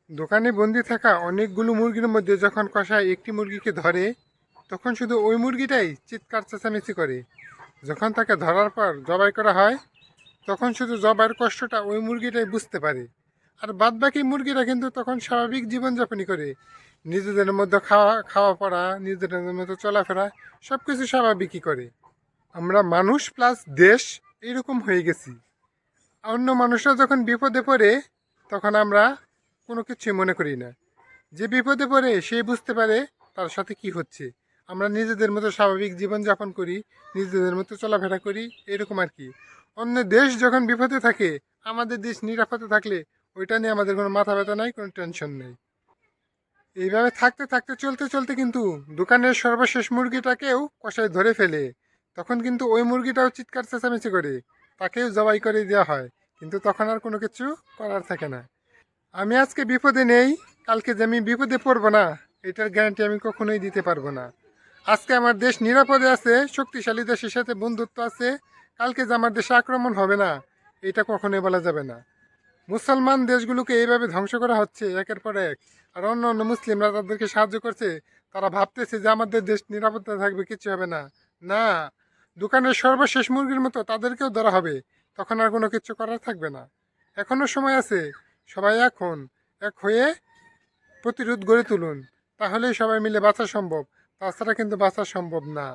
দোকানে বন্দি থাকা অনেকগুলো মুরগির মধ্যে যখন কসাই একটি মুরগিকে ধরে, তখন শুধু ওই মুরগিটাই চিৎকার চেঁচামেচি করে। যখন তাকে ধরার পর জবাই করা হয়, তখন শুধু জবাইয়ের কষ্টটা ওই মুরগিটাই বুঝতে পারে। আর বাদবাকি মুরগিরা কিন্তু তখন স্বাভাবিক জীবনযাপনই করে। নিজেদের মধ্যে খাওয়া খাওয়া পড়া, নিজেদের মধ্যে চলাফেরা, সব কিছু স্বাভাবিকই করে। আমরা মানুষ প্লাস দেশ এইরকম হয়ে গেছি। অন্য মানুষরা যখন বিপদে পড়ে, তখন আমরা কোনো কিছুই মনে করি না। যে বিপদে পড়ে সে বুঝতে পারে তার সাথে কি হচ্ছে। আমরা নিজেদের মতো স্বাভাবিক জীবনযাপন করি, নিজেদের মতো চলাফেরা করি, এরকম আর কি। অন্য দেশ যখন বিপদে থাকে, আমাদের দেশ নিরাপদে থাকলে ওইটা নিয়ে আমাদের কোনো মাথা ব্যথা নাই, কোনো টেনশন নেই। এইভাবে থাকতে থাকতে চলতে চলতে কিন্তু দোকানের সর্বশেষ মুরগিটাকেও কসাই ধরে ফেলে। তখন কিন্তু ওই মুরগিটাও চিৎকার চেঁচামেচি করে, তাকেও জবাই করে দেওয়া হয়। কিন্তু তখন আর কোনো কিছু করার থাকে না। আমি আজকে বিপদে নেই, কালকে যে আমি বিপদে পড়বো না, এটার গ্যারান্টি আমি কখনোই দিতে পারবো না। আজকে আমার দেশ নিরাপদে আছে, শক্তিশালী দেশের সাথে বন্ধুত্ব আছে, কালকে যে আমার দেশে আক্রমণ হবে না, এটা কখনোই বলা যাবে না। মুসলমান দেশগুলোকে এইভাবে ধ্বংস করা হচ্ছে একের পর এক, আর অন্য অন্য মুসলিমরা তাদেরকে সাহায্য করছে। তারা ভাবতেছে যে আমাদের দেশ নিরাপত্তা থাকবে, কিছু হবে না। না, দোকানের সর্বশেষ মুরগির মতো তাদেরকেও ধরা হবে, তখন আর কোনো কিছু করার থাকবে না। এখনো সময় আছে, সবাই এখন এক হয়ে প্রতিরোধ গড়ে তুলুন, তাহলেই সবাই মিলে বাঁচা সম্ভব। তাছাড়া কিন্তু বাঁচা সম্ভব না।